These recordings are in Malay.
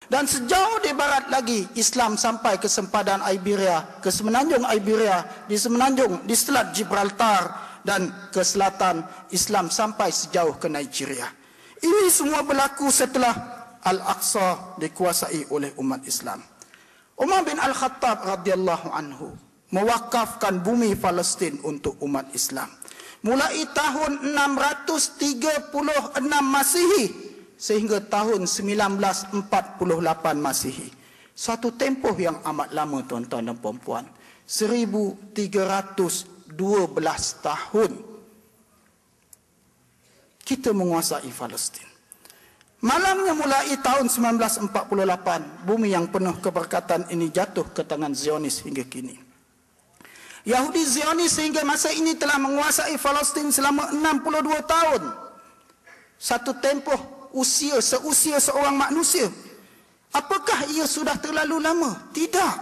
Dan sejauh di barat lagi, Islam sampai ke sempadan Iberia, ke semenanjung Iberia, di Selat Gibraltar, dan ke selatan Islam sampai sejauh ke Nigeria. Ini semua berlaku setelah Al-Aqsa dikuasai oleh umat Islam. Umar bin Al-Khattab radhiyallahu anhu mewakafkan bumi Palestin untuk umat Islam. Mulai tahun 636 Masihi sehingga tahun 1948 Masihi. Suatu tempoh yang amat lama, tuan-tuan dan puan-puan. 1312 tahun kita menguasai Palestin. Malangnya mulai tahun 1948, bumi yang penuh keberkatan ini jatuh ke tangan Zionis hingga kini. Yahudi Zionis sehingga masa ini telah menguasai Palestin selama 62 tahun. Satu tempoh seusia seorang manusia. Apakah ia sudah terlalu lama? Tidak.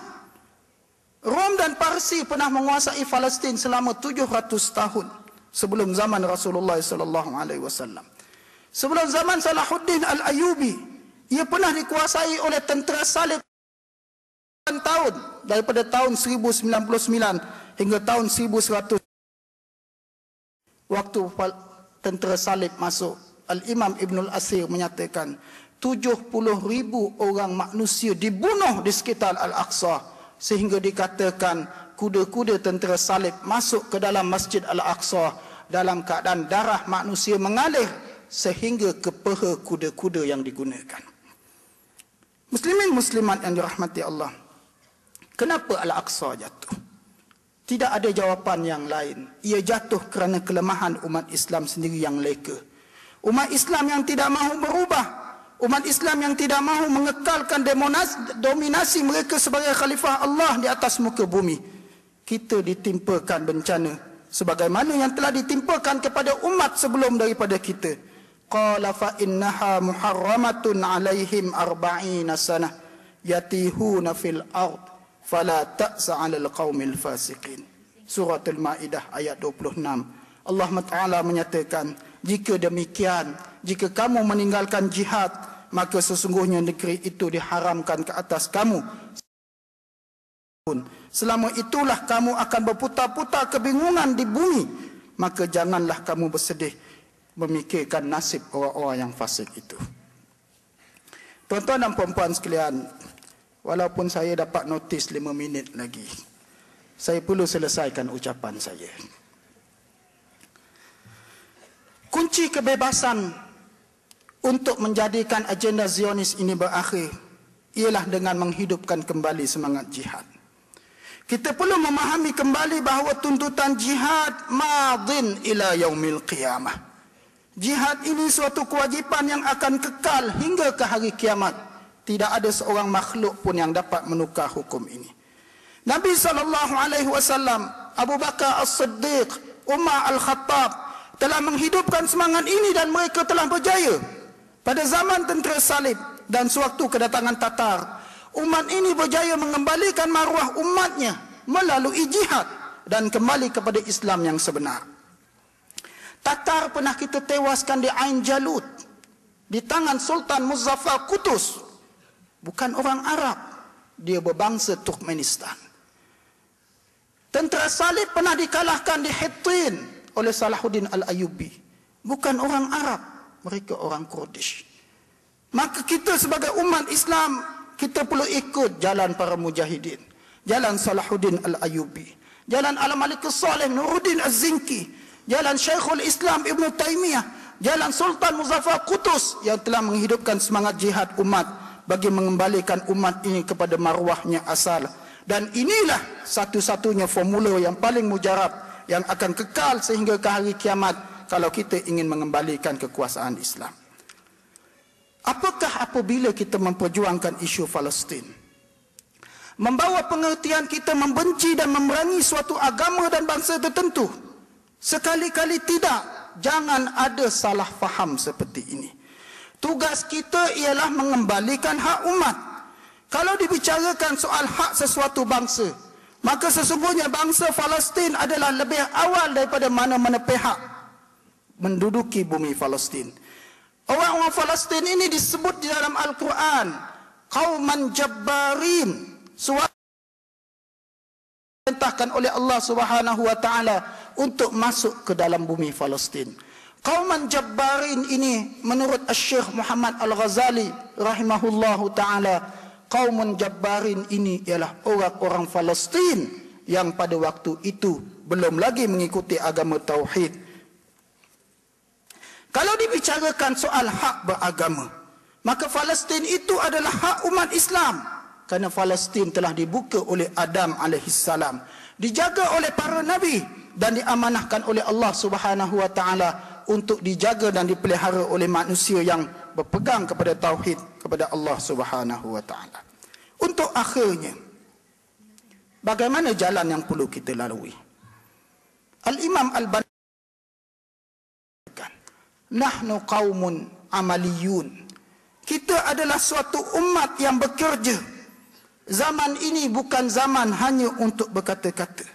Rom dan Parsi pernah menguasai Palestin selama 700 tahun sebelum zaman Rasulullah sallallahu alaihi wasallam. Sebelum zaman Salahuddin Al-Ayyubi, ia pernah dikuasai oleh tentera salib tahun daripada tahun 1099 hingga tahun 1100. Waktu tentera salib masuk, Al-Imam Ibnul Asir menyatakan 70,000 orang manusia dibunuh di sekitar Al-Aqsa, sehingga dikatakan kuda-kuda tentera salib masuk ke dalam Masjid Al-Aqsa dalam keadaan darah manusia mengalir sehingga ke peha kuda-kuda yang digunakan. Muslimin muslimat yang dirahmati Allah, kenapa Al-Aqsa jatuh? Tidak ada jawapan yang lain. Ia jatuh kerana kelemahan umat Islam sendiri yang leka. Umat Islam yang tidak mahu berubah, umat Islam yang tidak mahu mengekalkan dominasi mereka sebagai khalifah Allah di atas muka bumi. Kita ditimpakan bencana sebagaimana yang telah ditimpakan kepada umat sebelum daripada kita. Qala fa innaha muharramatun alaihim 40 sanah yatihuna fil ard fala ta'sa 'alal qaumil fasiqin. Surah Al-Maidah ayat 26. Allah Taala menyatakan, jika demikian, jika kamu meninggalkan jihad, maka sesungguhnya negeri itu diharamkan ke atas kamu. Selama itulah kamu akan berputar-putar kebingungan di bumi. Maka janganlah kamu bersedih memikirkan nasib orang-orang yang fasik itu. Tuan-tuan dan puan-puan sekalian, walaupun saya dapat notis 5 minit lagi, saya perlu selesaikan ucapan saya. Kunci kebebasan untuk menjadikan agenda Zionis ini berakhir ialah dengan menghidupkan kembali semangat jihad. Kita perlu memahami kembali bahawa tuntutan jihad madin ila yaumil qiyamah. Jihad ini suatu kewajipan yang akan kekal hingga ke hari kiamat. Tidak ada seorang makhluk pun yang dapat menukar hukum ini. Nabi SAW, Abu Bakar As-Siddiq, Umar Al-Khattab telah menghidupkan semangat ini dan mereka telah berjaya. Pada zaman tentera salib dan sewaktu kedatangan Tatar, umat ini berjaya mengembalikan maruah umatnya melalui jihad dan kembali kepada Islam yang sebenar. Tatar pernah kita tewaskan di Ain Jalut di tangan Sultan Muzaffar Qutus. Bukan orang Arab, dia berbangsa Turkmenistan. Tentera salib pernah dikalahkan di Hittin oleh Salahuddin Al-Ayyubi. Bukan orang Arab, mereka orang Kurdish. Maka kita sebagai umat Islam, kita perlu ikut jalan para mujahidin. Jalan Salahuddin Al-Ayyubi, jalan Al-Malik Saleh Nuruddin Az-Zinki, jalan Syekhul Islam Ibn Taymiyah, jalan Sultan Muzaffar Qutus yang telah menghidupkan semangat jihad umat bagi mengembalikan umat ini kepada maruahnya asal. Dan inilah satu-satunya formula yang paling mujarab yang akan kekal sehingga ke hari kiamat kalau kita ingin mengembalikan kekuasaan Islam. Apakah apabila kita memperjuangkan isu Palestin? Membawa pengertian kita membenci dan memerangi suatu agama dan bangsa tertentu? Sekali-kali tidak. Jangan ada salah faham seperti ini. Tugas kita ialah mengembalikan hak umat. Kalau dibicarakan soal hak sesuatu bangsa, maka sesungguhnya bangsa Palestin adalah lebih awal daripada mana-mana pihak menduduki bumi Palestin. Orang-orang Palestin ini disebut di dalam Al-Quran qauman jabbarin, suatu perintahkan oleh Allah Subhanahu wa taala untuk masuk ke dalam bumi Palestin. Qauman jabbarin ini menurut Syekh Muhammad Al-Ghazali rahimahullahu taala, qaumun jabbarin ini ialah orang-orang Palestin yang pada waktu itu belum lagi mengikuti agama tauhid. Kalau dibicarakan soal hak beragama, maka Palestin itu adalah hak umat Islam. Kerana Palestin telah dibuka oleh Adam alaihissalam, dijaga oleh para nabi dan diamanahkan oleh Allah Subhanahu wa taala untuk dijaga dan dipelihara oleh manusia yang berpegang kepada tauhid kepada Allah Subhanahu wa taala. Untuk akhirnya, bagaimana jalan yang perlu kita lalui? Al-Imam Al-Bani, nahnu qaumun amaliyun. Kita adalah suatu umat yang bekerja. Zaman ini bukan zaman hanya untuk berkata-kata,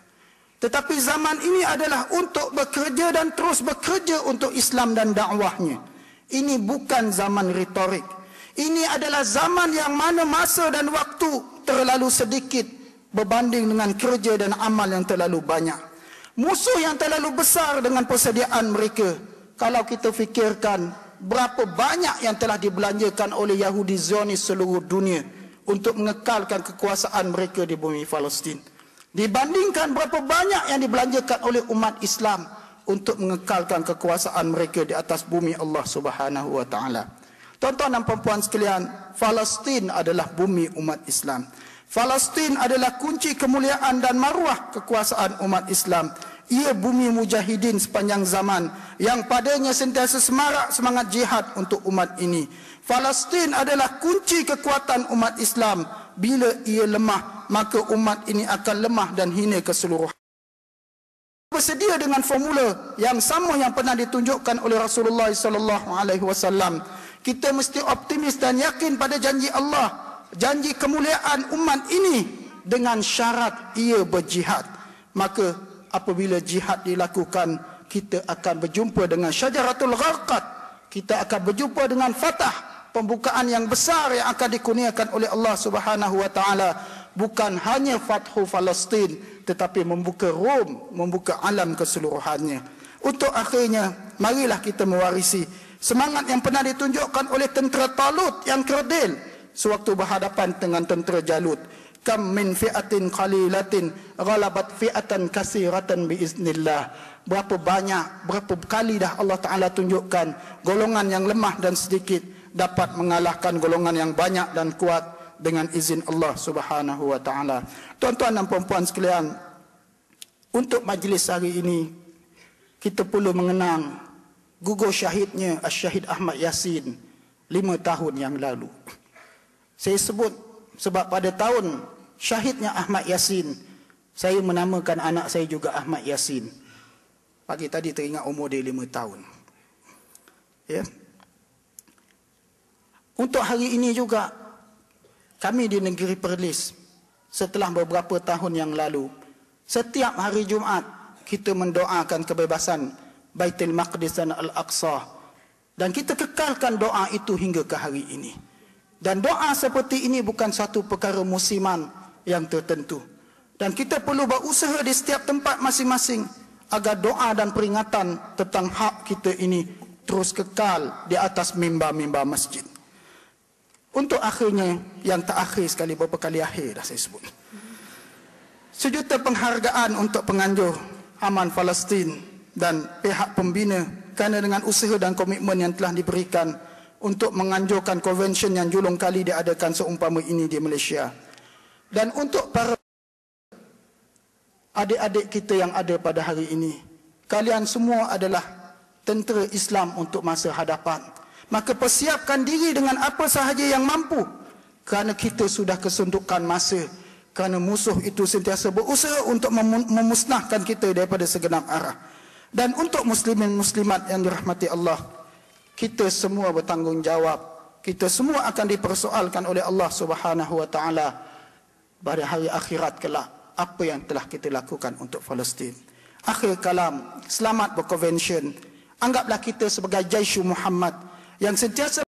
tetapi zaman ini adalah untuk bekerja dan terus bekerja untuk Islam dan dakwahnya. Ini bukan zaman retorik. Ini adalah zaman yang mana masa dan waktu terlalu sedikit berbanding dengan kerja dan amal yang terlalu banyak. Musuh yang terlalu besar dengan persediaan mereka. Kalau kita fikirkan berapa banyak yang telah dibelanjakan oleh Yahudi Zionis seluruh dunia untuk mengekalkan kekuasaan mereka di bumi Palestin, dibandingkan berapa banyak yang dibelanjakan oleh umat Islam untuk mengekalkan kekuasaan mereka di atas bumi Allah Subhanahu wa taala. Tuan-tuan dan puan-puan sekalian, Palestin adalah bumi umat Islam. Palestin adalah kunci kemuliaan dan maruah kekuasaan umat Islam. Ia bumi mujahidin sepanjang zaman yang padanya sentiasa semarak semangat jihad untuk umat ini. Palestin adalah kunci kekuatan umat Islam. Bila ia lemah, maka umat ini akan lemah dan hina keseluruhan. Bersedia dengan formula yang sama yang pernah ditunjukkan oleh Rasulullah SAW. Kita mesti optimis dan yakin pada janji Allah, janji kemuliaan umat ini, dengan syarat ia berjihad. Maka apabila jihad dilakukan, kita akan berjumpa dengan syajaratul gharqad. Kita akan berjumpa dengan fatah, pembukaan yang besar yang akan dikurniakan oleh Allah Subhanahu wa taala. Bukan hanya fathu Palestin, tetapi membuka Rom, membuka alam keseluruhannya. Untuk akhirnya, marilah kita mewarisi semangat yang pernah ditunjukkan oleh tentera Talut yang kerdil sewaktu berhadapan dengan tentera Jalut. Kam min fi'atin qalilatin ghalabat fi'atan katsiratan biiznillah. Berapa banyak, berapa kali dah Allah Taala tunjukkan golongan yang lemah dan sedikit dapat mengalahkan golongan yang banyak dan kuat dengan izin Allah Subhanahu wa taala. Tuan-tuan dan puan-puan sekalian, untuk majlis hari ini kita perlu mengenang gugur syahidnya Syahid Ahmad Yasin 5 tahun yang lalu. Saya sebut sebab pada tahun syahidnya Ahmad Yasin, saya menamakan anak saya juga Ahmad Yasin. Pagi tadi teringat umur dia 5 tahun. Ya. Untuk hari ini juga, kami di negeri Perlis, setelah beberapa tahun yang lalu, setiap hari Jumaat kita mendoakan kebebasan Baitul Maqdis dan Al-Aqsa, dan kita kekalkan doa itu hingga ke hari ini. Dan doa seperti ini bukan satu perkara musiman yang tertentu, dan kita perlu berusaha di setiap tempat masing-masing agar doa dan peringatan tentang hak kita ini terus kekal di atas mimbar-mimbar masjid. Untuk akhirnya, yang terakhir sekali, beberapa kali akhir dah saya sebut, sejuta penghargaan untuk penganjur aman Palestin dan pihak pembina kerana dengan usaha dan komitmen yang telah diberikan untuk menganjurkan konvensyen yang julung kali diadakan seumpama ini di Malaysia. Dan untuk para adik-adik kita yang ada pada hari ini, kalian semua adalah tentera Islam untuk masa hadapan. Maka persiapkan diri dengan apa sahaja yang mampu, kerana kita sudah kesundukan masa, kerana musuh itu sentiasa berusaha untuk memusnahkan kita daripada segenap arah. Dan untuk muslimin muslimat yang dirahmati Allah, kita semua bertanggungjawab. Kita semua akan dipersoalkan oleh Allah Subhanahu wa taala pada hari akhirat kelak apa yang telah kita lakukan untuk Palestin. Akhir kalam, selamat berkonvensyen. Anggaplah kita sebagai Jaishu Muhammad yang sentiasa